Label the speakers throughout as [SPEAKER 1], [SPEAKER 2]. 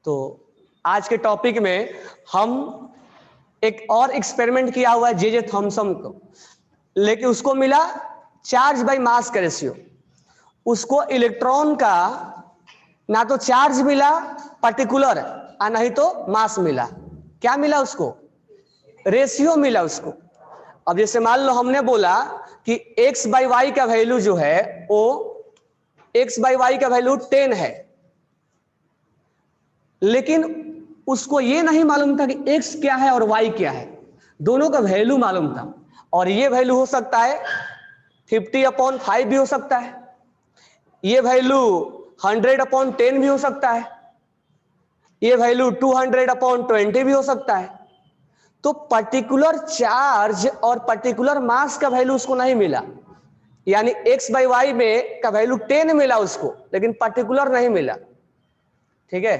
[SPEAKER 1] तो आज के टॉपिक में हम एक और एक्सपेरिमेंट किया हुआ है जे थॉमसन को, लेकिन उसको मिला चार्ज बाय मास का रेशियो। उसको इलेक्ट्रॉन का ना तो चार्ज मिला पर्टिकुलर और नहीं तो मास मिला। क्या मिला उसको? रेशियो मिला उसको। अब जैसे मान लो हमने बोला कि x बाई वाई का वैल्यू जो है वो x बाई वाई का वैल्यू 10 है, लेकिन उसको ये नहीं मालूम था कि x क्या है और y क्या है। दोनों का वैल्यू मालूम था, और ये वैल्यू हो सकता है 50/5 भी हो सकता है, ये वैल्यू 100/10 भी हो सकता है, ये वैल्यू 200/20 भी हो सकता है। तो पर्टिकुलर चार्ज और पर्टिकुलर मास का वैल्यू उसको नहीं मिला, यानी x बाई वाई में का वैल्यू 10 मिला उसको, लेकिन पर्टिकुलर नहीं मिला। ठीक है,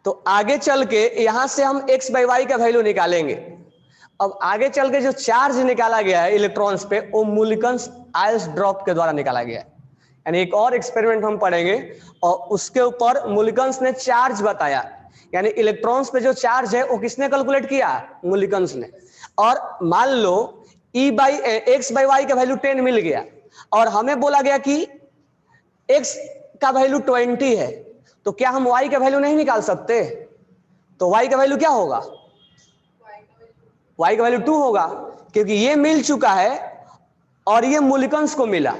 [SPEAKER 1] तो आगे चल के यहां से हम x बाई वाई का वैल्यू निकालेंगे। अब आगे चल के जो चार्ज निकाला गया है इलेक्ट्रॉन्स पे, वो मुलिकन्स आयल्स ड्रॉप के द्वारा निकाला गया है। यानी एक और एक्सपेरिमेंट हम पढ़ेंगे और उसके ऊपर मुलिकन्स ने चार्ज बताया, यानी इलेक्ट्रॉन्स पे जो चार्ज है वो किसने कैलकुलेट किया? मुलिकन्स ने। और मान लो x बाई वाई का वैल्यू 10 मिल गया और हमें बोला गया कि x का वैल्यू 20 है, तो क्या हम y का वैल्यू नहीं निकाल सकते? तो y का वैल्यू क्या होगा? y का वैल्यू 2 होगा, क्योंकि ये मिल चुका है और ये मुलिकन्स को मिला,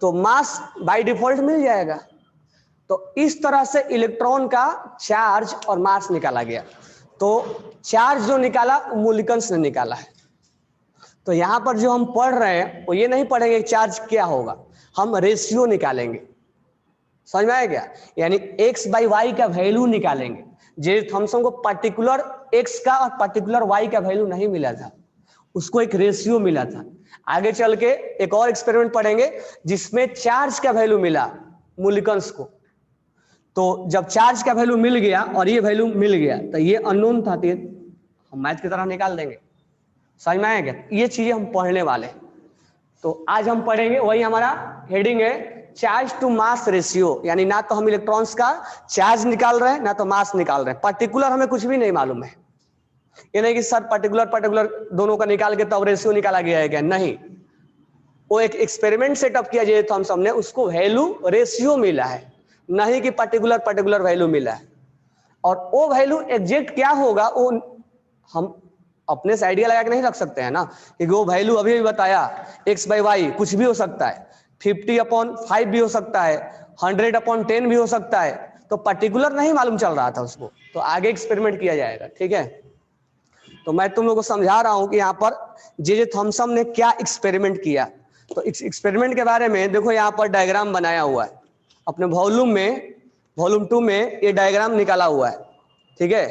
[SPEAKER 1] तो मास बाय डिफॉल्ट मिल जाएगा। तो इस तरह से इलेक्ट्रॉन का चार्ज और मास निकाला गया। तो चार्ज जो निकाला मुलिकन्स ने निकाला है। तो यहां पर जो हम पढ़ रहे हैं वो ये नहीं पढ़ेंगे चार्ज क्या होगा, हम रेशियो निकालेंगे। समझ में आया क्या? यानी x बाई वाई का वैल्यू निकालेंगे। जे थॉमसन को पर्टिकुलर x का और पर्टिकुलर y का वैल्यू नहीं मिला था, उसको एक रेशियो मिला था। आगे चल के एक और एक्सपेरिमेंट पढ़ेंगे जिसमें चार्ज का वैल्यू मिला मुलिकन्स को। तो जब चार्ज का वैल्यू मिल गया और ये वैल्यू मिल गया, तो ये अननोन था, तो हम मैथ की तरह निकाल देंगे। समझ में आया क्या? ये चीजें हम पढ़ने वाले हैं। तो आज हम पढ़ेंगे, वही हमारा हेडिंग है, चार्ज टू मास रेशियो। यानी ना तो हम इलेक्ट्रॉन्स का चार्ज निकाल रहे हैं ना तो मास निकाल रहे हैं। पर्टिकुलर हमें कुछ भी नहीं मालूम है। ये नहीं कि सर पर्टिकुलर दोनों का निकाल के तब रेशियो निकाला गया है क्या? नहीं, वो एक एक्सपेरिमेंट सेटअप किया जे थॉमसन ने, उसको वैल्यू रेशियो मिला है, नहीं कि पर्टिकुलर वैल्यू मिला है। और वो वैल्यू एग्जैक्ट क्या होगा वो हम अपने से आइडिया लगा के नहीं रख सकते हैं ना, क्योंकि वो वैल्यू अभी भी बताया x बाई वाई कुछ भी हो सकता है, 50/5 भी हो सकता है, 100/10 भी हो सकता है। तो पर्टिकुलर नहीं मालूम चल रहा था उसको, तो आगे एक्सपेरिमेंट किया जाएगा। ठीक है, तो मैं तुम लोग को समझा रहा हूं कि यहाँ पर जे थॉमसन ने क्या एक्सपेरिमेंट किया। तो इस एक्सपेरिमेंट के बारे में देखो, यहाँ पर डायग्राम बनाया हुआ है अपने वॉल्यूम 2 में ये डायग्राम निकाला हुआ है। ठीक है,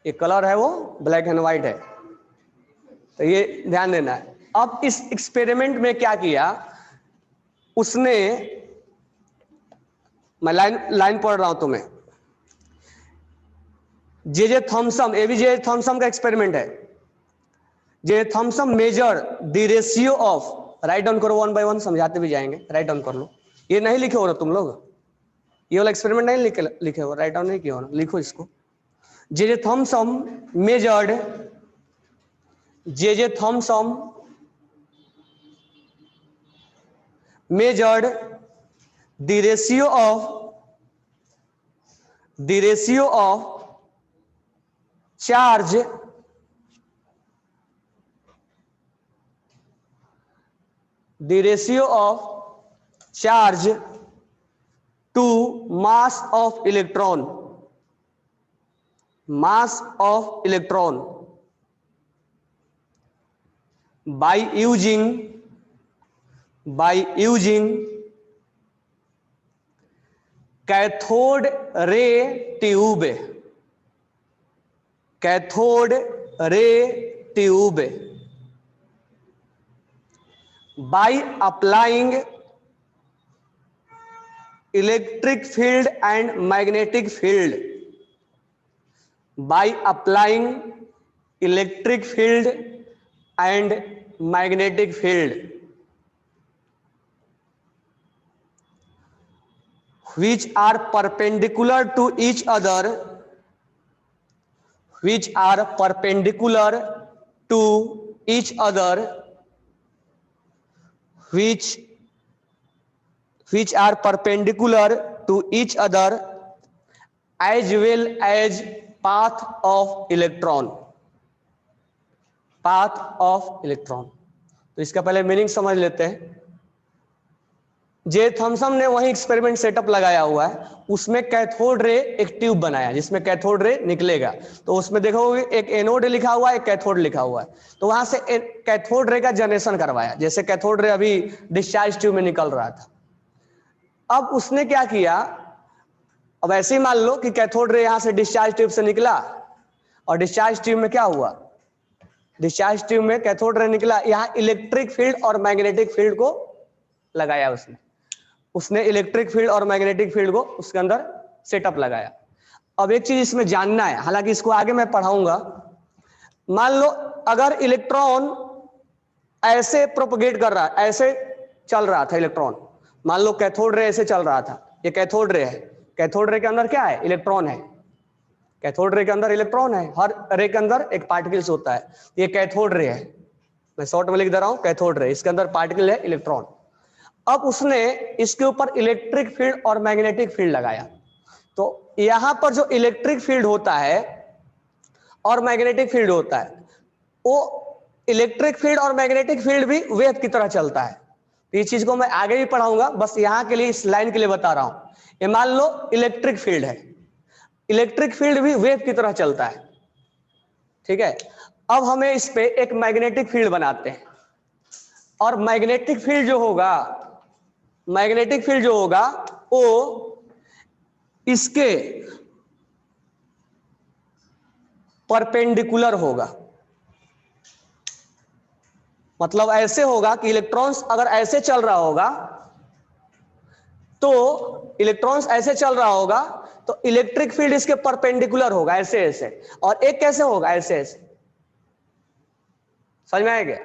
[SPEAKER 1] ये कलर है वो ब्लैक एंड व्हाइट है, तो ये ध्यान देना है। अब इस एक्सपेरिमेंट में क्या किया उसने, मैं लाइन पढ़ रहा हूं तुम्हें। जे थॉमसन, ये भी जे थॉमसन का एक्सपेरिमेंट है। J Thomson measure the ratio of, write down करो 1 बाय 1, समझाते भी जाएंगे, राइट डाउन कर लो। ये नहीं लिखे हो ना तुम लोग, ये वाला एक्सपेरिमेंट नहीं लिखे हो, राइट डाउन नहीं किया हो ना, लिखो इसको। J Thomson measured, J Thomson measured the ratio of charge to mass of electron by using cathode ray tube, by applying electric field and magnetic field, which are perpendicular to each other, which are perpendicular to each other, which are perpendicular to each other as well as path of electron, path of electron। तो इसका पहले meaning समझ लेते हैं। J Thomson ने वही experiment setup लगाया हुआ है, उसमें कैथोड रे एक ट्यूब बनाया जिसमें कैथोड रे निकलेगा। तो उसमें देखोगे एक एनोड लिखा हुआ है, एक कैथोड लिखा हुआ है। तो वहां से कैथोड रे का जनरेशन करवाया, जैसे कैथोड रे अभी डिस्चार्ज ट्यूब में निकल रहा था। अब उसने क्या किया, अब ऐसे ही मान लो कि कैथोड रे यहां से डिस्चार्ज ट्यूब से निकला और डिस्चार्ज ट्यूब में क्या हुआ, डिस्चार्ज ट्यूब में कैथोड रे निकला, यहां इलेक्ट्रिक फील्ड और मैग्नेटिक फील्ड को लगाया उसने इलेक्ट्रिक फील्ड और मैग्नेटिक फील्ड को उसके अंदर सेटअप लगाया। अब एक चीज इसमें जानना है, हालांकि इसको आगे मैं पढ़ाऊंगा। मान लो अगर इलेक्ट्रॉन ऐसे प्रोपगेट कर रहा है, ऐसे चल रहा था इलेक्ट्रॉन, मान लो कैथोड रे ऐसे चल रहा था, ये कैथोड रे है, कैथोड रे के अंदर क्या है, इलेक्ट्रॉन है, कैथोड रे के अंदर इलेक्ट्रॉन है, हर रे के अंदर एक पार्टिकल्स होता है, ये कैथोड रे है, मैं शॉर्ट में लिख दे रहा हूं कैथोड रे, इसके अंदर पार्टिकल है इलेक्ट्रॉन। अब उसने इसके ऊपर इलेक्ट्रिक फील्ड और मैग्नेटिक फील्ड लगाया। तो यहां पर जो इलेक्ट्रिक फील्ड होता है और मैग्नेटिक फील्ड होता है, वो इलेक्ट्रिक फील्ड और मैग्नेटिक फील्ड भी वेव की तरह चलता है। तो इस चीज को मैं आगे भी पढ़ाऊंगा, बस यहां के लिए इस लाइन के लिए बता रहा हूं। ये मान लो इलेक्ट्रिक फील्ड है, इलेक्ट्रिक फील्ड भी वेव की तरह चलता है, ठीक है। अब हमें इस पे एक मैग्नेटिक फील्ड बनाते हैं, और मैग्नेटिक फील्ड जो होगा, मैग्नेटिक फील्ड जो होगा वो इसके परपेंडिकुलर होगा। मतलब ऐसे होगा कि इलेक्ट्रॉन्स अगर ऐसे चल रहा होगा, तो इलेक्ट्रॉन्स ऐसे चल रहा होगा तो इलेक्ट्रिक फील्ड इसके परपेंडिकुलर होगा, ऐसे ऐसे। और एक कैसे होगा, ऐसे ऐसे। समझ में आएगा?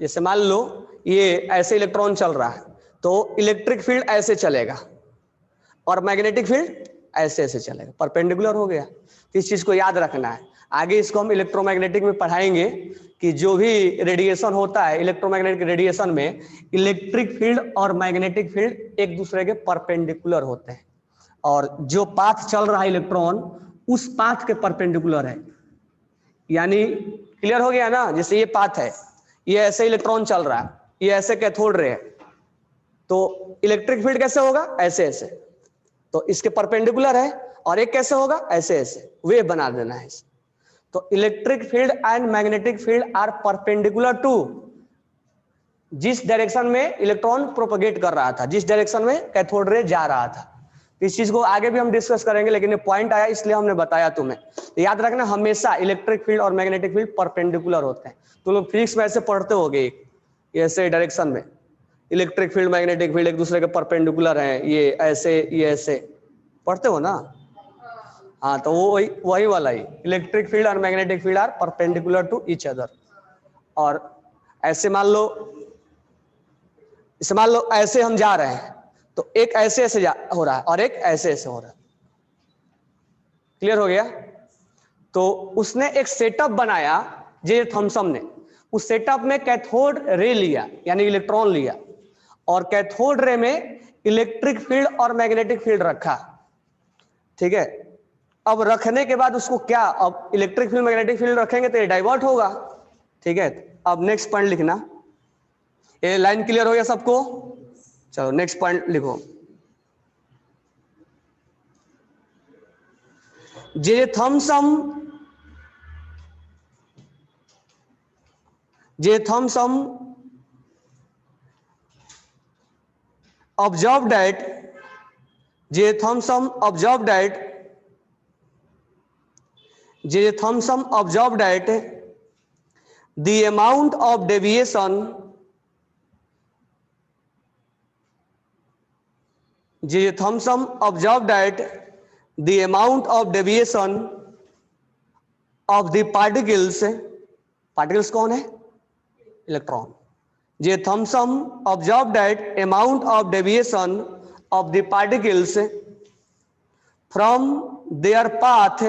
[SPEAKER 1] जैसे मान लो ये ऐसे इलेक्ट्रॉन चल रहा है तो इलेक्ट्रिक फील्ड ऐसे चलेगा और मैग्नेटिक फील्ड ऐसे ऐसे चलेगा, परपेंडिकुलर हो गया। तो इस चीज को याद रखना है। आगे इसको हम इलेक्ट्रोमैग्नेटिक में पढ़ाएंगे कि जो भी रेडिएशन होता है इलेक्ट्रोमैग्नेटिक रेडिएशन में, इलेक्ट्रिक फील्ड और मैग्नेटिक फील्ड एक दूसरे के परपेंडिकुलर होते हैं, और जो पाथ चल रहा है इलेक्ट्रॉन उस पाथ के परपेंडिकुलर है। यानी क्लियर हो गया ना? जैसे ये पाथ है, ये ऐसे इलेक्ट्रॉन चल रहा है, ये ऐसे कैथोड रे है, तो इलेक्ट्रिक फील्ड कैसे होगा, ऐसे ऐसे। तो इसके परपेंडिकुलर है, और एक कैसे होगा, ऐसे ऐसे। वेव बना देना है इसे। तो electric field and magnetic field are perpendicular to, जिस डायरेक्शन में इलेक्ट्रॉन प्रोपगेट कर रहा था, जिस डायरेक्शन में कैथोड रे जा रहा था। इस चीज को आगे भी हम डिस्कस करेंगे, लेकिन ये पॉइंट आया इसलिए हमने बताया तुम्हें। तो याद रखना, हमेशा इलेक्ट्रिक फील्ड और मैग्नेटिक फील्ड परपेंडिकुलर होते हैं। तुम लोग फिजिक्स में ऐसे पढ़ते होगे, ऐसे डायरेक्शन में इलेक्ट्रिक फील्ड मैग्नेटिक फील्ड एक दूसरे के परपेंडिकुलर हैं, ये ऐसे ये ऐसे पढ़ते हो ना? हाँ, तो वो वही वाला ही, इलेक्ट्रिक फील्ड और magnetic field are perpendicular to each other. और ऐसे मान लो, इसे मान लो ऐसे हम जा रहे हैं, तो एक ऐसे ऐसे हो रहा है और एक ऐसे ऐसे हो रहा है। क्लियर हो गया? तो उसने एक सेटअप बनाया जे थॉमसन ने। उस सेटअप में कैथोड रे लिया, यानी इलेक्ट्रॉन लिया, और कैथोड रे में इलेक्ट्रिक फील्ड और मैग्नेटिक फील्ड रखा, ठीक है। अब रखने के बाद उसको क्या, अब इलेक्ट्रिक फील्ड मैग्नेटिक फील्ड रखेंगे तो ये डाइवर्ट होगा, ठीक है। अब नेक्स्ट पॉइंट लिखना। ये लाइन क्लियर हो गया सबको? चलो नेक्स्ट पॉइंट लिखो। J Thomson observed that J. Thomson observed that the amount of deviation J. Thomson observed that the amount of deviation of the particles कौन है? Electron. J. Thomson observed that amount of deviation of the particles from their path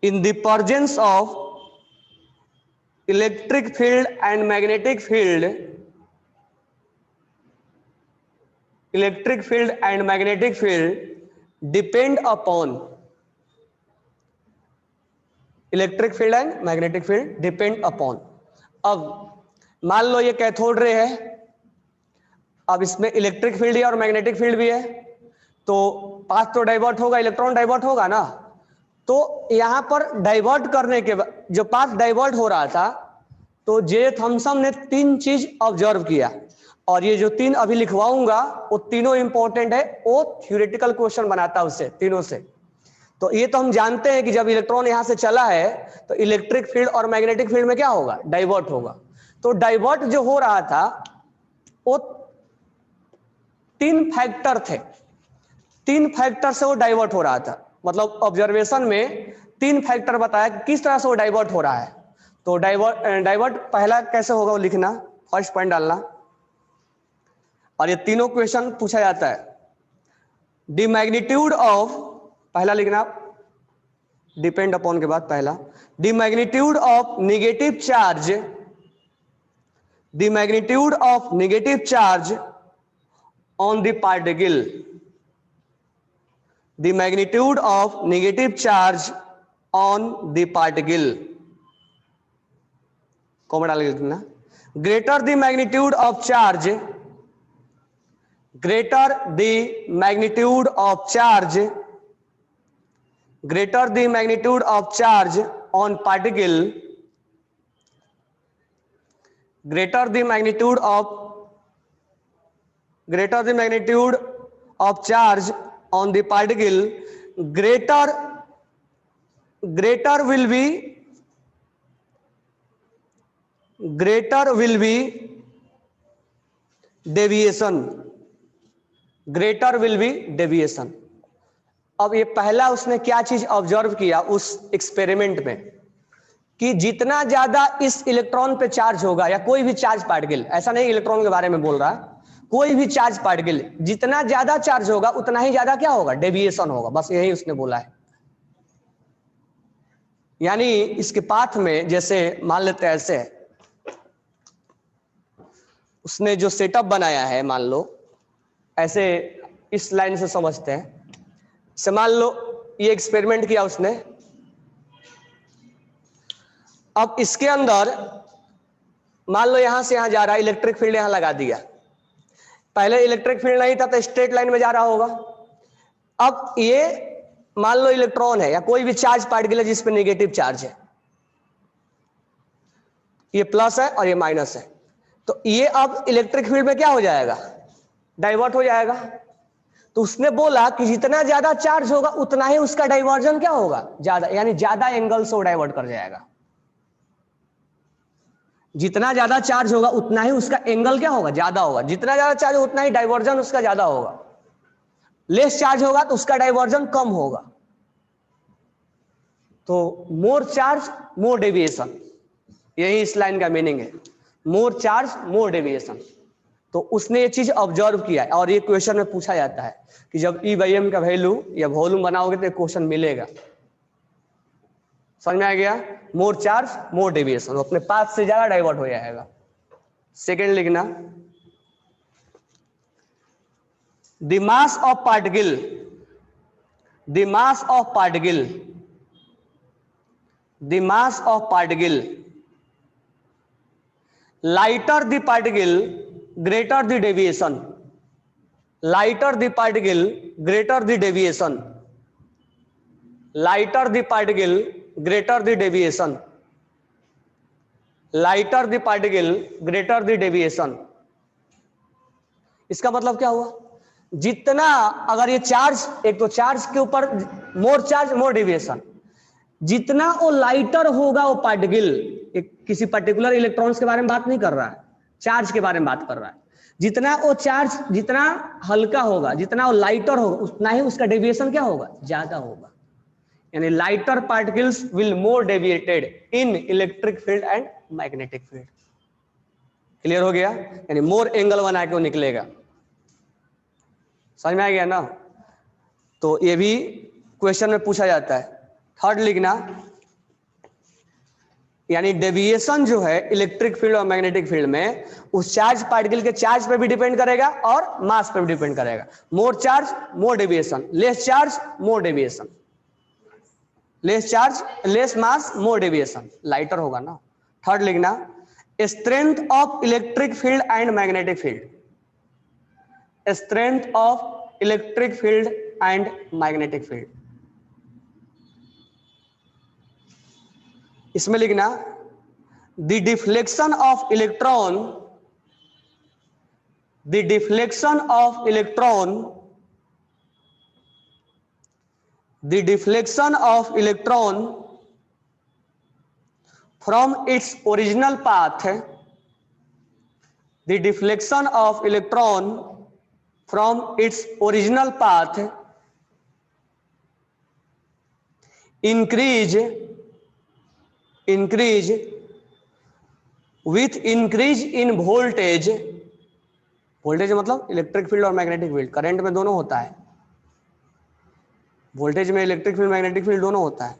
[SPEAKER 1] in the presence of electric field and magnetic field, depend upon अब मान लो ये cathode ray है, अब इसमें electric field है और मैग्नेटिक फील्ड भी है, तो पाथ तो डाइवर्ट होगा, इलेक्ट्रॉन डाइवर्ट होगा ना। तो यहां पर डाइवर्ट करने के बाद जो पाथ डाइवर्ट हो रहा था, तो जे थॉमसन ने 3 चीज ऑब्जर्व किया, और ये जो 3 अभी लिखवाऊंगा वो तीनों इंपॉर्टेंट है, वो थ्योरेटिकल क्वेश्चन बनाता है उससे तीनों से। तो ये तो हम जानते हैं कि जब इलेक्ट्रॉन यहां से चला है तो इलेक्ट्रिक फील्ड और मैग्नेटिक फील्ड में क्या होगा, डाइवर्ट होगा। तो डाइवर्ट जो हो रहा था वो 3 फैक्टर थे, 3 फैक्टर से वो डाइवर्ट हो रहा था। मतलब ऑब्जर्वेशन में 3 फैक्टर बताया कि किस तरह से वो डाइवर्ट हो रहा है। तो डाइवर्ट पहला कैसे होगा वो लिखना, फर्स्ट पॉइंट डालना, और ये तीनों क्वेश्चन पूछा जाता है। द मैग्नीट्यूड ऑफ, पहला लिखना डिपेंड अपॉन के बाद पहला, the magnitude of negative charge, the magnitude of negative charge on the particle, the magnitude of negative charge on the particle, comma डाल के लिखना, greater the magnitude of charge, greater the magnitude of charge, greater the magnitude of charge on particle, greater the magnitude of charge on the particle, greater will be deviation, greater will be deviation. अब ये पहला उसने क्या चीज observe किया उस experiment में, कि जितना ज्यादा इस इलेक्ट्रॉन पे चार्ज होगा, या कोई भी चार्ज पार्टिकल, ऐसा नहीं इलेक्ट्रॉन के बारे में बोल रहा है, कोई भी चार्ज पार्टिकल जितना ज्यादा चार्ज होगा उतना ही ज्यादा क्या होगा, डेविएशन होगा। बस यही उसने बोला है। यानी इसके पाथ में जैसे मान लेते हैं ऐसे, उसने जो सेटअप बनाया है, मान लो ऐसे इस लाइन से समझते हैं, से मान लो ये एक्सपेरिमेंट किया उसने। अब इसके अंदर मान लो यहां से यहां जा रहा है, इलेक्ट्रिक फील्ड यहां लगा दिया। पहले इलेक्ट्रिक फील्ड नहीं था तो स्ट्रेट लाइन में जा रहा होगा। अब ये मान लो इलेक्ट्रॉन है या कोई भी चार्ज पार्टिकल है जिसपे नेगेटिव चार्ज है, ये प्लस है और ये माइनस है, तो ये अब इलेक्ट्रिक फील्ड में क्या हो जाएगा, डाइवर्ट हो जाएगा। तो उसने बोला कि जितना ज्यादा चार्ज होगा उतना ही उसका डाइवर्जन क्या होगा, ज्यादा, यानी ज्यादा एंगल से वो डाइवर्ट कर जाएगा। जितना ज्यादा चार्ज होगा उतना ही उसका एंगल क्या होगा, ज्यादा होगा। जितना ज्यादा चार्ज होगा उतना ही डाइवर्जन उसका ज्यादा होगा। लेस चार्ज होगा तो उसका डाइवर्जन कम होगा। तो मोर चार्ज मोर डेविएशन, यही इस लाइन का मीनिंग है, मोर चार्ज मोर डेविएशन। तो उसने ये चीज ऑब्जर्व किया, और ये क्वेश्चन में पूछा जाता है कि जब E/m का वैल्यू या वॉल्यूम बनाओगे तो क्वेश्चन मिलेगा। समझ में आ गया, मोर चार्ज मोर डेविएशन, अपने पाथ से ज्यादा डाइवर्ट हो जाएगा। सेकेंड लिखना, the mass of particle, the mass of particle, the mass of particle, lighter the particle greater the deviation, lighter the particle greater the deviation, lighter the particle greater the deviation, lighter the particle greater the deviation। इसका मतलब क्या हुआ, जितना अगर ये charge, एक तो charge के ऊपर मोर चार्ज मोर डेविएशन, जितना वो लाइटर होगा वो पार्टिकल, किसी पर्टिकुलर इलेक्ट्रॉन्स के बारे में बात नहीं कर रहा है, चार्ज के बारे में बात कर रहा है। जितना वो चार्ज जितना हल्का होगा, जितना वो लाइटर होगा, उतना ही उसका डेविएशन क्या होगा, ज्यादा होगा। यानी lighter particles will more deviated in electric field and magnetic field. Clear हो गया, यानी मोर एंगल बना के वो निकलेगा। समझ में आ गया ना। तो ये भी क्वेश्चन में पूछा जाता है। थर्ड लिखना, यानी डेविएशन जो है इलेक्ट्रिक फील्ड और मैग्नेटिक फील्ड में, उस चार्ज पार्टिकल के चार्ज पे भी डिपेंड करेगा और मास पे भी डिपेंड करेगा। More charge more deviation, less charge more deviation, less charge less mass more deviation, lighter होगा ना। थर्ड लिखना, strength of electric field and magnetic field, strength of electric field and magnetic field. इसमें लिखना, the deflection of electron, the deflection of electron, the deflection of electron from its original path, the deflection of electron from its original path increase with increase in voltage, voltage मतलब electric field और magnetic field, current में दोनों होता है, voltage में electric field magnetic field दोनों होता है।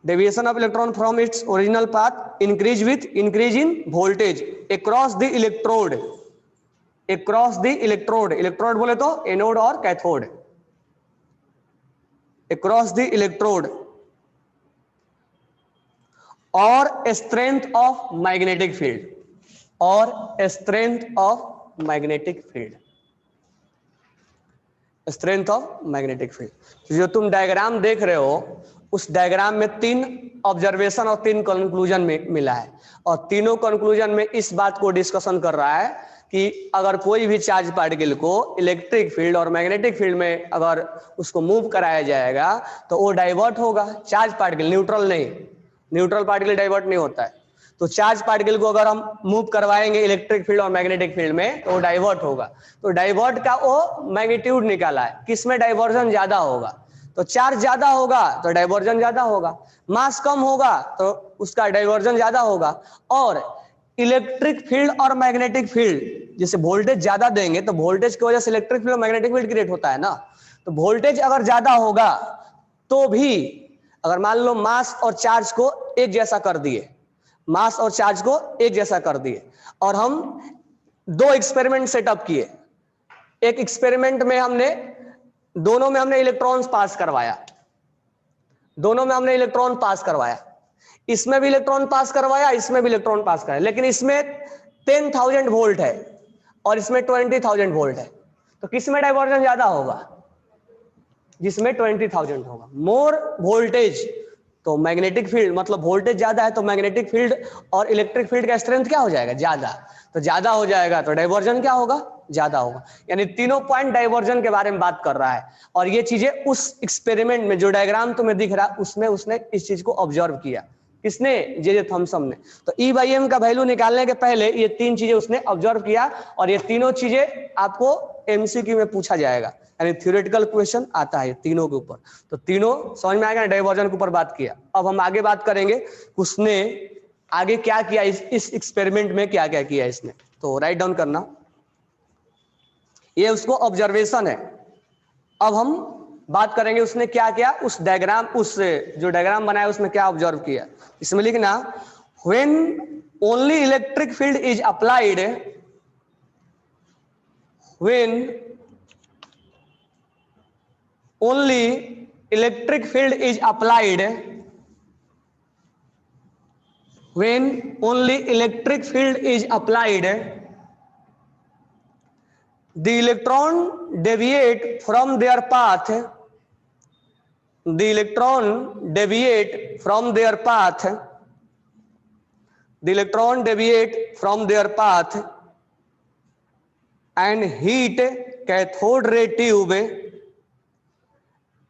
[SPEAKER 1] Deviation of electron from its original path increase with increase in voltage across the electrode, across the electrode, electrode बोले तो एनोड और कैथोड, अक्रॉस द इलेक्ट्रोड, और स्ट्रेंथ ऑफ मैग्नेटिक फील्ड, और strength of magnetic field, strength of magnetic field. जो तुम diagram देख रहे हो, उस डायग्राम में 3 ऑब्जर्वेशन और 3 कंक्लूजन में मिला है, और तीनों कंक्लूजन में इस बात को डिस्कशन कर रहा है कि अगर कोई भी चार्ज पार्टिकल को इलेक्ट्रिक फील्ड और मैग्नेटिक फील्ड में अगर उसको मूव कराया जाएगा तो वो डाइवर्ट होगा। चार्ज पार्टिकल, न्यूट्रल नहीं, न्यूट्रल पार्टिकल डाइवर्ट नहीं होता है। तो चार्ज पार्टिकल को अगर हम मूव करवाएंगे इलेक्ट्रिक फील्ड और मैग्नेटिक फील्ड में तो वो डाइवर्ट होगा। तो डाइवर्ट का वो मैग्नीट्यूड निकाला है, किसमें डाइवर्जन ज्यादा होगा। तो चार्ज ज्यादा होगा तो डाइवर्जन ज्यादा होगा, मास कम होगा तो उसका डाइवर्जन ज्यादा होगा। और इलेक्ट्रिक फील्ड और मैग्नेटिक फील्ड, जैसे वोल्टेज ज्यादा देंगे तो वोल्टेज की वजह से इलेक्ट्रिक फील्ड और मैग्नेटिक फील्ड क्रिएट होता है ना। तो वोल्टेज अगर ज्यादा होगा तो भी, अगर मान लो मास और चार्ज को एक जैसा कर दिए, मास और चार्ज को एक जैसा कर दिए, और हम 2 एक्सपेरिमेंट सेटअप किए। एक एक्सपेरिमेंट में हमने दोनों में हमने इलेक्ट्रॉन्स पास करवाया, दोनों में हमने इलेक्ट्रॉन पास करवाया, इसमें भी इलेक्ट्रॉन पास करवाया, इसमें भी इलेक्ट्रॉन पास करवाया, लेकिन इसमें 10,000 वोल्ट है और इसमें 20,000 वोल्ट है। तो किसमें डाइवर्जन ज्यादा होगा? जिसमें 20,000 होगा। मोर वोल्टेज तो मैग्नेटिक फील्ड, मतलब वोल्टेज ज्यादा है तो मैग्नेटिक फील्ड और इलेक्ट्रिक फील्ड का स्ट्रेंथ क्या हो जाएगा? ज्यादा। तो ज्यादा हो जाएगा तो डाइवर्जन क्या होगा? ज्यादा होगा। यानी तीनों पॉइंट डाइवर्जन के बारे में बात कर रहा है। और ये चीजें उस एक्सपेरिमेंट में जो डायग्राम तुम्हें दिख रहा है उसमें उसने इस चीज को ऑब्जर्व किया। किसने? जे थॉमसन ने। तो ई बाई एम का वैल्यू निकालने के पहले ये 3 चीजें उसने ऑब्जर्व किया, और ये तीनों चीजें आपको एमसीक्यू में पूछा जाएगा, यानी थ्योरेटिकल क्वेश्चन आता है तीनों के ऊपर। तो तीनों समझ में आएगा, डाइवर्जन के ऊपर बात किया। अब हम आगे बात करेंगे उसने आगे क्या किया, इस एक्सपेरिमेंट में क्या क्या किया इसने। तो राइट डाउन करना, ये उसको ऑब्जर्वेशन है। अब हम बात करेंगे उसने क्या किया, उस डायग्राम, उस जो डायग्राम बनाया उसमें क्या ऑब्जर्व किया। इसमें लिखना, when only electric field is applied, when only electric field is applied, when only electric field is applied, the electron deviate from their path, the electron deviate from their path, the electron deviate from their path and heat cathode ray tube,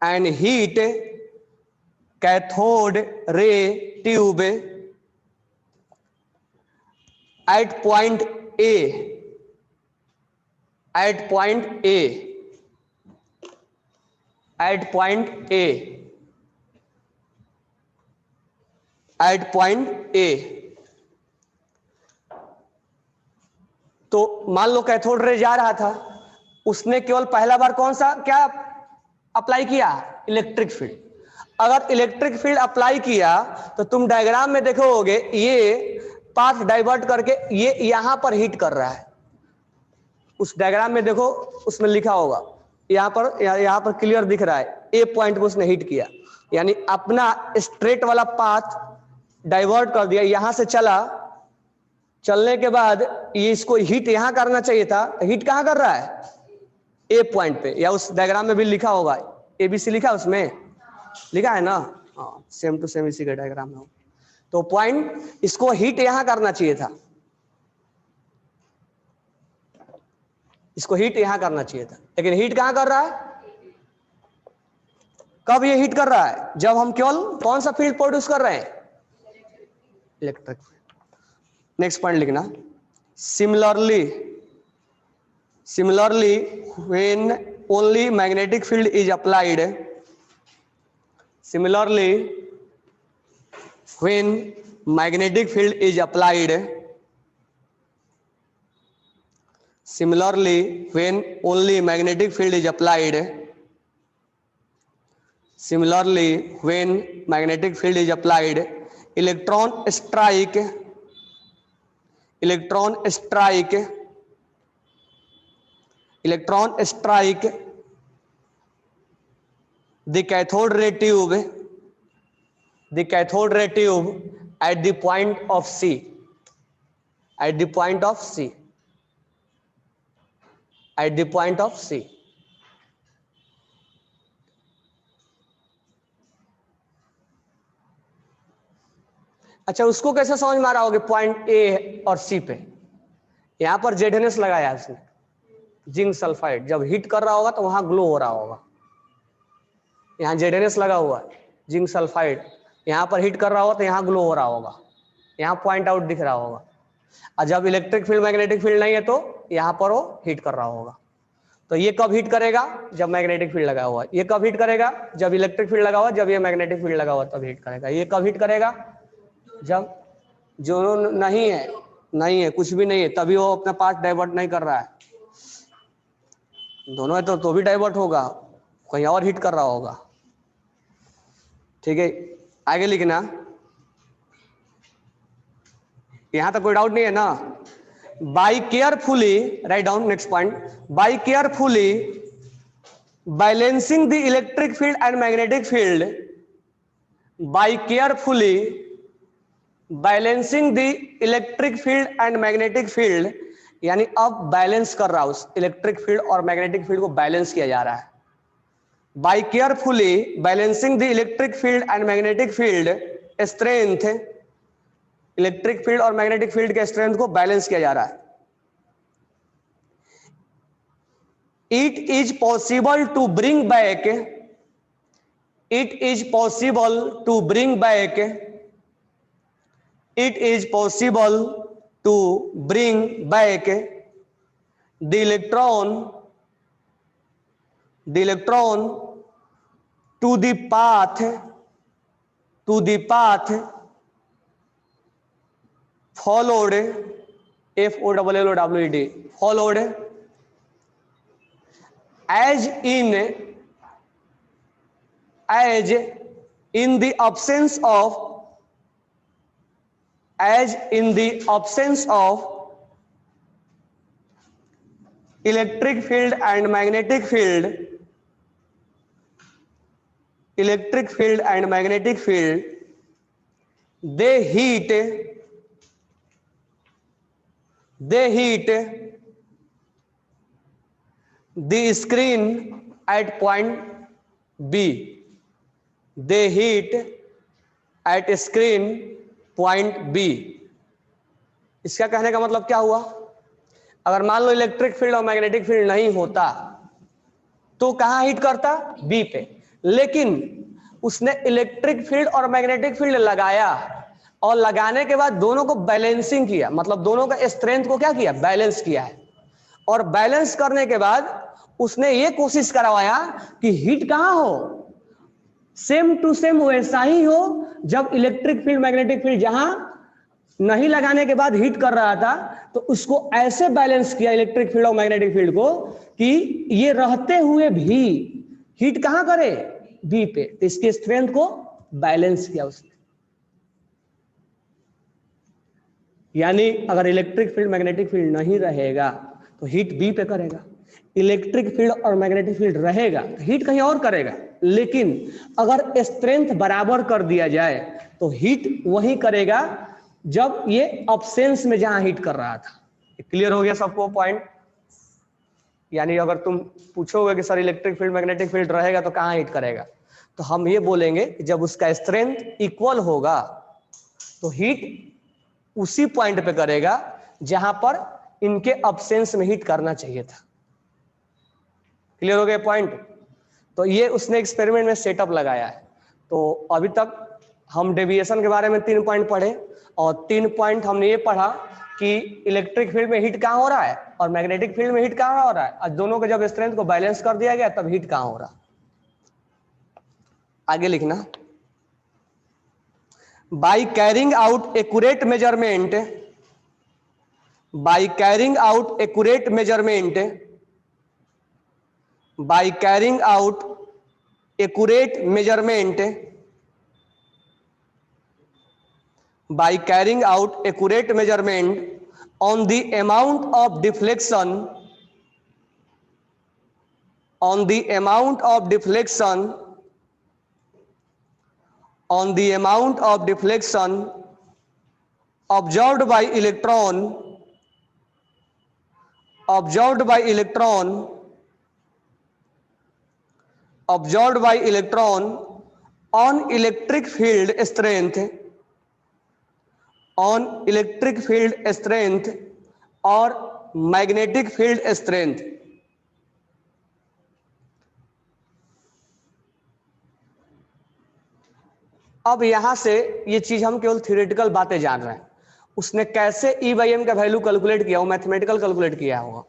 [SPEAKER 1] and heat cathode ray tube at point A, at point A, at point A, at point A. तो मान लो cathode ray जा रहा था, उसने केवल पहला बार कौन सा क्या अप्लाई किया? Electric field. अगर इलेक्ट्रिक फील्ड अप्लाई किया तो तुम डायग्राम में देखोगे ये पाथ डाइवर्ट करके ये यहां पर हिट कर रहा है। उस डायग्राम में देखो, उसमें लिखा होगा, यहां पर क्लियर दिख रहा है, ए पॉइंट को उसने हिट किया, यानी अपना स्ट्रेट वाला पाथ डाइवर्ट कर दिया, यहां से चला, चलने के बाद ये इसको हिट यहां करना चाहिए था, हिट कहां कर रहा है? ए पॉइंट पे, या उस डायग्राम में भी लिखा होगा, एबीसी लिखा है, उसमें लिखा है ना, हाँ सेम टू सेम इसी के डायग्राम में। तो पॉइंट इसको हिट यहां करना चाहिए था, इसको हिट यहां करना चाहिए था, लेकिन हिट कहां कर रहा है? कब ये हिट कर रहा है? जब हम केवल कौन सा फील्ड प्रोड्यूस कर रहे हैं? Electric field. नेक्स्ट पॉइंट लिखना, similarly when only magnetic field is applied, similarly when magnetic field is applied, similarly when only magnetic field is applied, similarly when magnetic field is applied, electron strike the cathode ray tube at the point of C, at the point of C, at the point of C. अच्छा, उसको कैसे समझ में आ रहा होगा? Point A और सी पे यहां पर जेडएनएस लगाया उसने, जिंक सल्फाइड, जब हिट कर रहा होगा तो वहां ग्लो हो रहा होगा, यहाँ जेडएनएस लगा हुआ है, जिंक सल्फाइड, यहाँ पर हिट कर रहा होगा तो यहाँ ग्लो हो रहा होगा, यहाँ पॉइंट आउट दिख रहा होगा। और जब इलेक्ट्रिक फील्ड मैग्नेटिक फील्ड नहीं है तो यहाँ पर वो हिट कर रहा होगा। तो ये कब हिट करेगा? जब मैग्नेटिक फील्ड लगा हुआ है। ये कब हिट करेगा? जब इलेक्ट्रिक फील्ड लगा हुआ, जब ये मैग्नेटिक फील्ड लगा हुआ तब हिट करेगा। ये कब हिट करेगा? जब जो नहीं है, कुछ भी नहीं है, तभी वो अपना पाथ डाइवर्ट नहीं कर रहा है। दोनों है तो भी डाइवर्ट होगा, कहीं और हिट कर रहा होगा। ठीक है, आगे लिखना, यहां तक कोई डाउट नहीं है ना? By carefully, write down next point, by carefully balancing the electric field and magnetic field, by carefully balancing the electric field and magnetic field, यानी अब बैलेंस कर रहा है, उस इलेक्ट्रिक फील्ड और मैग्नेटिक फील्ड को बैलेंस किया जा रहा है। By carefully balancing the electric field and magnetic field strength, electric field और मैग्नेटिक फील्ड के स्ट्रेंथ को बैलेंस किया जा रहा है। It is possible to bring back, it is possible to bring back, it is possible to bring back the electron to the path followed, FOLLOWED, followed as in the absence of electric field and magnetic field, they heat the screen at point B, they heat at screen point B। इसका कहने का मतलब क्या हुआ? अगर मान लो electric field और magnetic field नहीं होता तो कहां हिट करता? बी पे। लेकिन उसने इलेक्ट्रिक फील्ड और मैग्नेटिक फील्ड लगाया और लगाने के बाद दोनों को बैलेंसिंग किया, मतलब दोनों का स्ट्रेंथ को क्या किया? बैलेंस किया है। और बैलेंस करने के बाद उसने ये कोशिश करवाया कि हिट कहां हो? सेम टू सेम वैसा ही हो जब इलेक्ट्रिक फील्ड मैग्नेटिक फील्ड जहां नहीं लगाने के बाद हीट कर रहा था, तो उसको ऐसे बैलेंस किया इलेक्ट्रिक फील्ड और मैग्नेटिक फील्ड को कि ये रहते हुए भी हीट कहां करे, बी पे, तो इसके स्ट्रेंथ को बैलेंस किया उसने। यानी अगर इलेक्ट्रिक फील्ड मैग्नेटिक फील्ड नहीं रहेगा तो हीट बी पे करेगा, इलेक्ट्रिक फील्ड और मैग्नेटिक फील्ड रहेगा तो हीट कहीं और करेगा। लेकिन अगर स्ट्रेंथ बराबर कर दिया जाए तो हीट वही करेगा जब ये अब्सेंस में जहां हीट कर रहा था। क्लियर हो गया सबको पॉइंट? यानी अगर तुम पूछोगे कि sir electric field magnetic field रहेगा तो कहां हीट करेगा, तो हम ये बोलेंगे कि जब उसका स्ट्रेंथ इक्वल होगा तो हीट उसी पॉइंट पे करेगा जहां पर इनके अब्सेंस में हीट करना चाहिए था। क्लियर हो गया पॉइंट? तो ये उसने एक्सपेरिमेंट में सेटअप लगाया है। तो अभी तक हम डेविएशन के बारे में 3 पॉइंट पढ़े, और 3 पॉइंट हमने ये पढ़ा कि इलेक्ट्रिक फील्ड में हीट कहां हो रहा है और मैग्नेटिक फील्ड में हीट कहां हो रहा है, और दोनों के जब स्ट्रेंथ को बैलेंस कर दिया गया तब हीट कहां हो रहा। आगे लिखना, by carrying out accurate measurement, by carrying out accurate measurement, by carrying out accurate measurement, by carrying out accurate measurement on the amount of deflection, on the amount of deflection, on the amount of deflection observed by electron, observed by electron, observed by electron on electric field strength, on electric field strength और magnetic field strength। अब यहां से ये चीज हम केवल theoretical बातें जान रहे हैं, उसने कैसे ई बाई एम का वैल्यू कैलकुलेट किया, वो मैथमेटिकल कैलकुलेट किया होगा।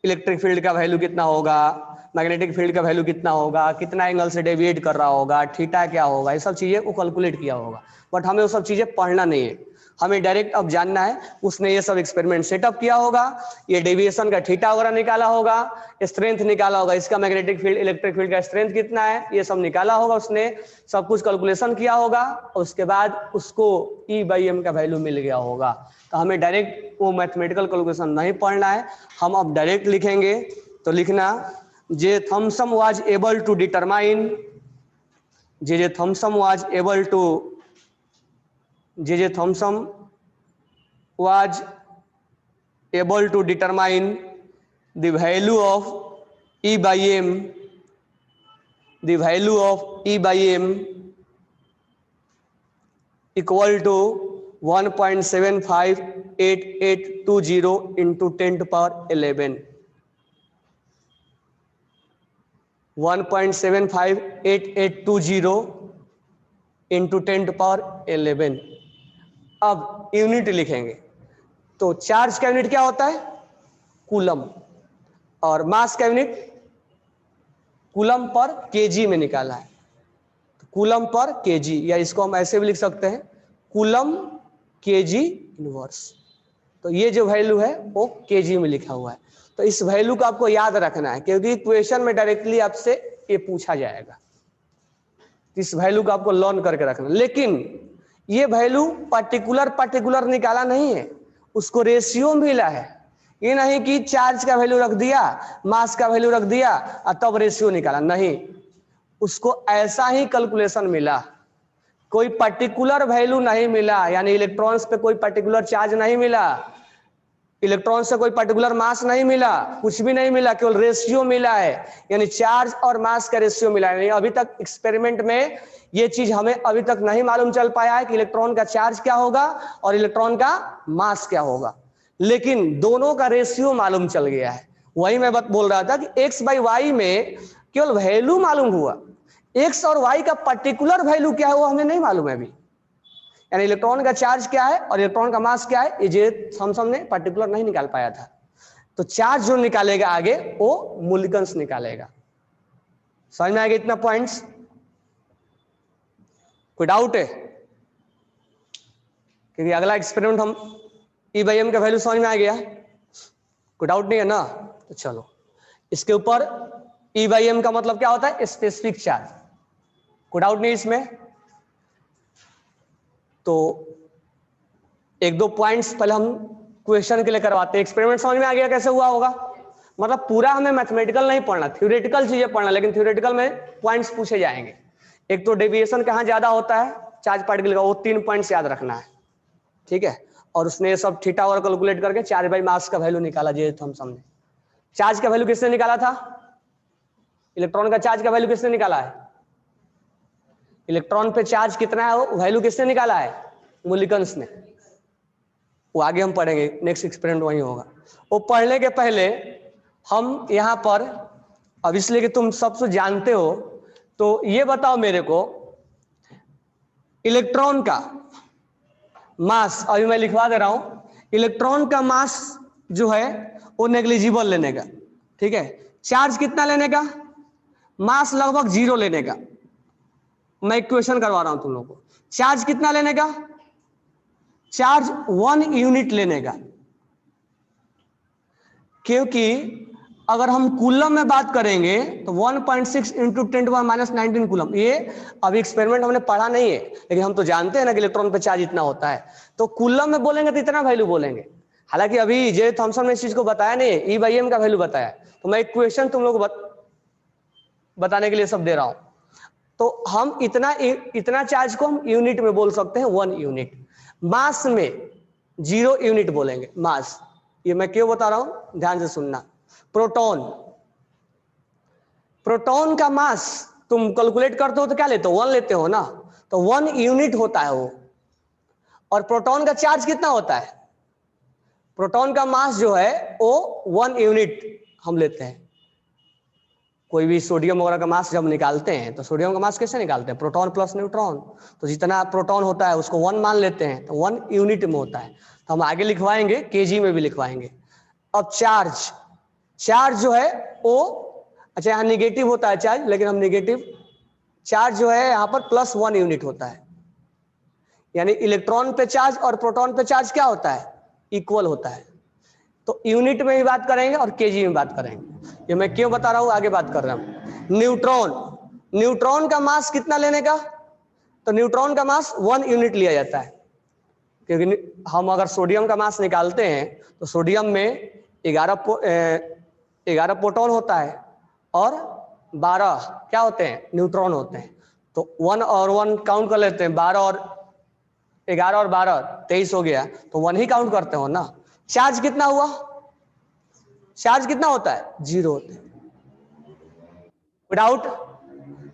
[SPEAKER 1] इलेक्ट्रिक फील्ड का वैल्यू कितना होगा, मैग्नेटिक फील्ड का वैल्यू कितना होगा, कितना एंगल से डेविएट कर रहा होगा, थीटा क्या होगा, ये सब चीजें वो कैलकुलेट किया होगा। बट हमें वो सब चीजें पढ़ना नहीं है, हमें डायरेक्ट अब जानना है उसने ये सब एक्सपेरिमेंट सेटअप किया होगा, ये डेविएशन का थीटा वगैरह निकाला होगा, स्ट्रेंथ निकाला होगा, इसका मैग्नेटिक फील्ड इलेक्ट्रिक फील्ड का स्ट्रेंथ कितना है ये सब निकाला होगा, उसने सब कुछ कैलकुलेशन किया होगा, और उसके बाद उसको ई बाई एम का वैल्यू मिल गया होगा। तो हमें डायरेक्ट वो मैथमेटिकल कैलकुलेशन नहीं पढ़ना है, हम अब डायरेक्ट लिखेंगे। तो लिखना, J Thomson was able to determine, J Thomson was able to, J Thomson was able to determine the value of E by M, the value of E by M equal to 1.758820 into 10 to power 11, 1.758820 into 10 to power 11। अब unit लिखेंगे, तो charge का unit क्या होता है, coulomb, और मास का unit coulomb per KG में निकाला है, तो कूलम पर केजी, या इसको हम ऐसे भी लिख सकते हैं कूलम केजी इनवर्स। तो ये जो वैल्यू है वो केजी में लिखा हुआ है, तो इस वैल्यू को आपको याद रखना है क्योंकि क्वेश्चन में डायरेक्टली आपसे ये पूछा जाएगा, इस वैल्यू को आपको लर्न करके रखना। लेकिन ये वैल्यू पर्टिकुलर निकाला नहीं है, उसको रेशियो मिला है, ये नहीं कि चार्ज का वैल्यू रख दिया, मास का वैल्यू रख दिया और तब रेशियो निकाला, नहीं, उसको ऐसा ही कैलकुलेशन मिला, कोई पर्टिकुलर वैल्यू नहीं मिला, यानी इलेक्ट्रॉन्स पे कोई पर्टिकुलर चार्ज नहीं मिला, इलेक्ट्रॉन से कोई पर्टिकुलर मास नहीं मिला, कुछ भी नहीं मिला, केवल रेशियो मिला है, यानी चार्ज और मास का रेशियो मिला है। अभी तक एक्सपेरिमेंट में ये चीज हमें अभी तक नहीं मालूम चल पाया है कि इलेक्ट्रॉन का चार्ज क्या होगा और इलेक्ट्रॉन का मास क्या होगा, लेकिन दोनों का रेशियो मालूम चल गया है। वही मैं बोल रहा था कि एक्स बाई वाई में केवल वैल्यू मालूम हुआ, एक्स और वाई का पर्टिकुलर वैल्यू क्या है वो हमें नहीं मालूम है अभी, यानी इलेक्ट्रॉन का चार्ज क्या है और इलेक्ट्रॉन का मास क्या है, ये थॉमसन ने पर्टिकुलर नहीं निकाल पाया था। तो चार्ज जो निकालेगा आगे वो मूल्यांकन निकालेगा। समझ में आ गया इतना पॉइंट्स? कोई डाउट है? क्योंकि अगला एक्सपेरिमेंट हम E/m का वैल्यू समझ में आ गया, कोई डाउट नहीं है ना? तो चलो, इसके ऊपर E/m का मतलब क्या होता है? Specific charge. कोई डाउट नहीं इसमें? तो एक दो पॉइंट्स पहले हम क्वेश्चन के लिए करवाते हैं। एक्सपेरिमेंट समझ में आ गया कैसे हुआ होगा? मतलब पूरा हमें मैथमेटिकल नहीं पढ़ना, थ्योरेटिकल चीजें पढ़ना, लेकिन थ्योरेटिकल में पॉइंट्स पूछे जाएंगे। एक तो डेविएशन कहाँ ज्यादा होता है चार्ज पार्टिकल का, वो 3 पॉइंट्स याद रखना है, ठीक है? और उसने ये सब थीटा और कैलकुलेट करके चार्ज बाई मास का वैल्यू निकाला, जो हम समझे। चार्ज का वैल्यू किसने निकाला था? इलेक्ट्रॉन का चार्ज का वैल्यू किसने निकाला है? इलेक्ट्रॉन पे चार्ज कितना है वो वैल्यू किसने निकाला है? मुलिकन्स ने। वो आगे हम पढ़ेंगे, नेक्स्ट एक्सपेरिमेंट वही होगा। वो पढ़ने के पहले हम यहाँ पर, अब इसलिए कि तुम सबसे जानते हो, तो ये बताओ मेरे को, इलेक्ट्रॉन का मास, अभी मैं लिखवा दे रहा हूं, इलेक्ट्रॉन का मास जो है वो नेग्लिजिबल लेने का, ठीक है? चार्ज कितना लेने का? मास लगभग 0 लेने का। मैं इक्वेशन करवा रहा हूं तुम लोगों को। चार्ज कितना लेने का? चार्ज 1 यूनिट लेने का। क्योंकि अगर हम कूलम में बात करेंगे तो 1.6 इंटू 10⁻⁻19 कूलम। ये अभी एक्सपेरिमेंट हमने पढ़ा नहीं है, लेकिन हम तो जानते हैं ना कि इलेक्ट्रॉन पे चार्ज इतना होता है, तो कूलम में बोलेंगे तो इतना वैल्यू बोलेंगे। हालांकि अभी जे थॉमसन ने इस चीज को बताया नहीं है, E/m का वैल्यू बताया, तो मैं एक क्वेश्चन तुम लोग को बताने के लिए सब दे रहा हूं। तो हम इतना चार्ज को हम यूनिट में बोल सकते हैं, 1 यूनिट। मास में 0 यूनिट बोलेंगे, मास। ये मैं क्यों बता रहा हूं, ध्यान से सुनना। प्रोटॉन का मास तुम कैलकुलेट करते हो तो क्या लेते हो? 1 लेते हो ना, तो 1 यूनिट होता है वो। और प्रोटॉन का चार्ज कितना होता है? प्रोटॉन का मास जो है वो 1 यूनिट हम लेते हैं। कोई भी सोडियम वगैरह का मास जब निकालते हैं तो सोडियम का मास कैसे निकालते हैं? Proton plus neutron. तो जितना प्रोटॉन होता है उसको 1 मान लेते हैं, तो 1 यूनिट में होता है। तो हम आगे लिखवाएंगे, केजी में भी लिखवाएंगे। अब चार्ज जो है वो, अच्छा यहाँ निगेटिव होता है चार्ज, लेकिन हम निगेटिव चार्ज जो है यहाँ पर +1 यूनिट होता है। यानी इलेक्ट्रॉन पे चार्ज और प्रोटॉन पे चार्ज क्या होता है? इक्वल होता है। तो यूनिट में भी बात करेंगे और केजी में बात करेंगे। ये मैं क्यों बता रहा हूं, आगे बात कर रहा हूं। न्यूट्रॉन का मास कितना लेने का? तो न्यूट्रॉन का मास 1 यूनिट लिया जाता है। क्योंकि हम अगर सोडियम का मास निकालते हैं तो सोडियम में 11 प्रोटॉन होता है और 12 क्या होते हैं? न्यूट्रॉन होते हैं। तो 1 और 1 काउंट कर लेते हैं, 11 और 12 23 हो गया, तो 1 ही काउंट करते हो ना। चार्ज कितना हुआ? चार्ज कितना होता है? 0 होता है। विदाउट,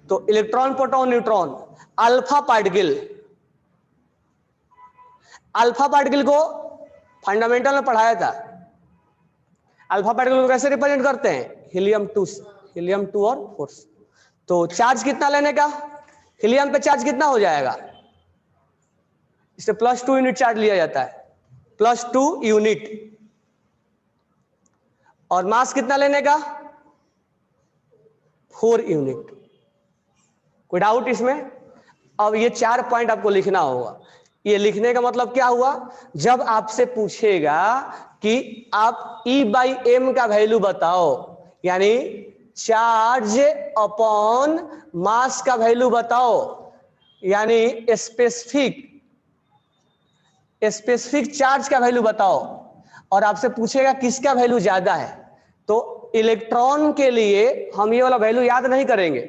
[SPEAKER 1] तो electron proton neutron, alpha particle को फंडामेंटल में पढ़ाया था। अल्फा पार्टिकल को कैसे रिप्रेजेंट करते हैं? हीलियम 2 और 4। तो चार्ज कितना लेने का? हीलियम पे चार्ज कितना हो जाएगा? इसे +2 यूनिट चार्ज लिया जाता है, +2 यूनिट। और मास कितना लेने का? 4 यूनिट। कोई डाउट इसमें? अब ये 4 पॉइंट आपको लिखना होगा। ये लिखने का मतलब क्या हुआ? जब आपसे पूछेगा कि आप E/m का वैल्यू बताओ, यानी चार्ज अपॉन मास का वैल्यू बताओ, यानी स्पेसिफिक चार्ज का वैल्यू बताओ, और आपसे पूछेगा किसका वैल्यू ज्यादा है, तो इलेक्ट्रॉन के लिए हम ये वाला वैल्यू याद नहीं करेंगे।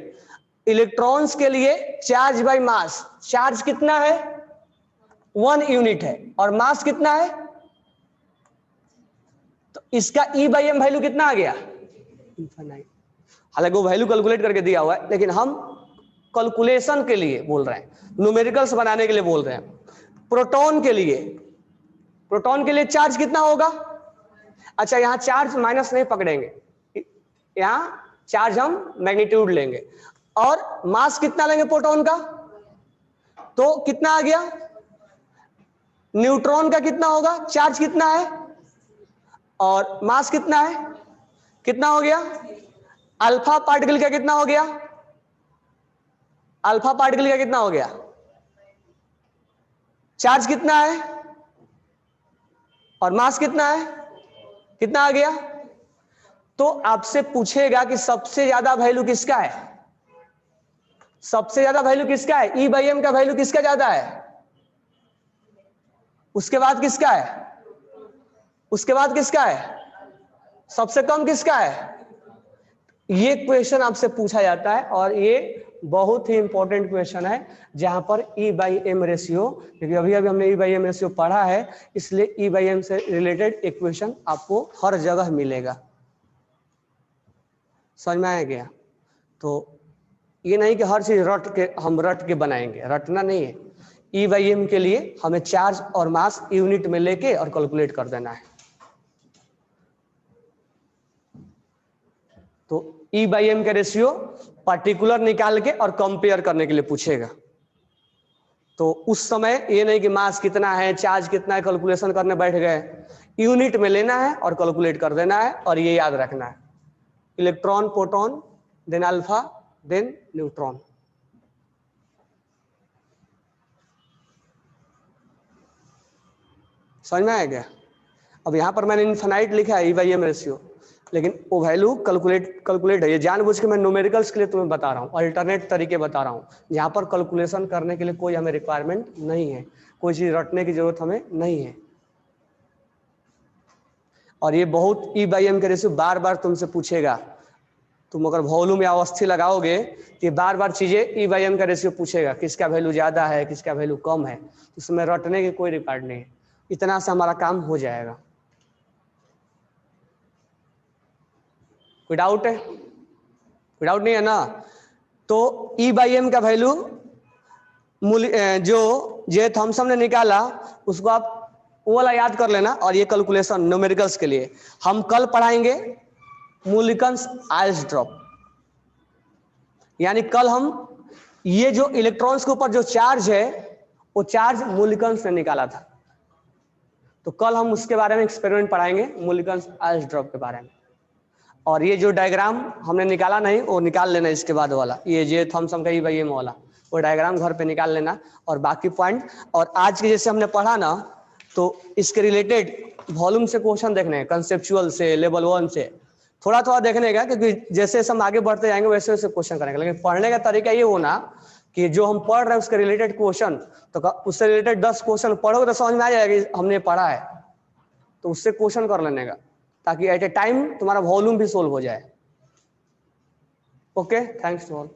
[SPEAKER 1] इलेक्ट्रॉन्स के लिए चार्ज बाय मास, चार्ज कितना है? 1 यूनिट है, और मास कितना है? तो इसका E/m वैल्यू कितना आ गया? इनफाइनाइट। हालांकि वो वैल्यू कैलकुलेट करके दिया हुआ है, लेकिन हम कैलकुलेशन के लिए बोल रहे हैं, न्यूमेरिकल्स बनाने के लिए बोल रहे हैं। प्रोटॉन के लिए चार्ज कितना होगा? अच्छा, यहां चार्ज माइनस नहीं पकड़ेंगे, यहां चार्ज हम मैग्नीट्यूड लेंगे। और मास कितना लेंगे प्रोटॉन का? तो कितना आ गया? न्यूट्रॉन का कितना होगा? चार्ज कितना है और मास कितना है? कितना हो गया? अल्फा पार्टिकल का कितना हो गया? चार्ज कितना है? और मास कितना है, कितना आ गया। तो आपसे पूछेगा कि सबसे ज्यादा वैल्यू किसका है, सबसे ज्यादा वैल्यू किसका है, E बाई एम का वैल्यू किसका ज्यादा है, उसके बाद किसका है, उसके बाद किसका है, सबसे कम किसका है। ये क्वेश्चन आपसे पूछा जाता है और ये बहुत ही इंपॉर्टेंट क्वेश्चन है, जहां पर E बाई एम रेशियो, क्योंकि अभी अभी हमने E बाई एम रेशियो पढ़ा है, इसलिए E बाई एम से रिलेटेड इक्वेशन आपको हर जगह मिलेगा। समझ में आया गया। तो ये नहीं कि हर चीज हम रट के बनाएंगे, रटना नहीं है। E बाई एम के लिए हमें चार्ज और मास यूनिट में लेके और कैलकुलेट कर देना है। तो E बाई एम का रेशियो पर्टिकुलर निकाल के और कंपेयर करने के लिए पूछेगा। तो उस समय ये नहीं कि मास कितना है, चार्ज कितना है, कैलकुलेशन करने बैठ गए, यूनिट में लेना है और कैलकुलेट कर देना है, और ये याद रखना है, electron, proton, then alpha, then neutron. समझ में आया क्या। अब यहां पर मैंने इनफाइनाइट लिखा है E बाई एम रेशियो, लेकिन वो वैल्यू कैलकुलेट है। ये जानबूझ के मैं न्यूमेरिकल्स के लिए तुम्हें बता रहा हूँ, अल्टरनेट तरीके बता रहा हूँ, जहां पर कैलकुलेशन करने के लिए कोई हमें रिक्वायरमेंट नहीं है, कोई चीज रटने की जरूरत हमें नहीं है। और ये बहुत E बाई एम के रेशियो बार बार तुमसे पूछेगा, तुम अगर वॉल्यूम या अवस्थी लगाओगे तो ये बार बार चीजें E बाई एम का रेशियो पूछेगा, किसका वैल्यू ज्यादा है, किसका वैल्यू कम है। इसमें रटने की कोई रिकॉर्ड नहीं है, इतना से हमारा काम हो जाएगा। कोई डाउट है, कोई डाउट नहीं है ना। तो E बाई एम का वैल्यू जो जे थॉमसन ने निकाला उसको आप वो वाला याद कर लेना, और ये कैलकुलेशन न्यूमेरिकल्स के लिए हम कल पढ़ाएंगे मुलिकन्स आइस ड्रॉप। यानी कल हम ये जो इलेक्ट्रॉन्स के ऊपर जो चार्ज है वो चार्ज मुलिकन्स ने निकाला था, तो कल हम उसके बारे में एक्सपेरिमेंट पढ़ाएंगे, मुलिकन्स आइस ड्रॉप के बारे में। और ये जो डायग्राम हमने निकाला नहीं वो निकाल लेना इसके बाद वाला, ये जे थॉमसन का E बाई एम वाला, वो डायग्राम घर पे निकाल लेना। और बाकी पॉइंट, और आज के जैसे हमने पढ़ा ना, तो इसके रिलेटेड वॉल्यूम से क्वेश्चन देखने हैं, कंसेप्चुअल से, लेवल 1 से थोड़ा थोड़ा देखने का, क्योंकि जैसे हम आगे बढ़ते जाएंगे वैसे वैसे क्वेश्चन करेंगे। लेकिन पढ़ने का तरीका ये होना कि जो हम पढ़ रहे हैं उसके रिलेटेड क्वेश्चन, तो उससे रिलेटेड 10 क्वेश्चन पढ़ोगे तो समझ में आ जाएगा कि हमने पढ़ा है, तो उससे क्वेश्चन कर लेने का, ताकि एट ए टाइम तुम्हारा वॉल्यूम भी सोल्व हो जाए। Okay, thanks to all.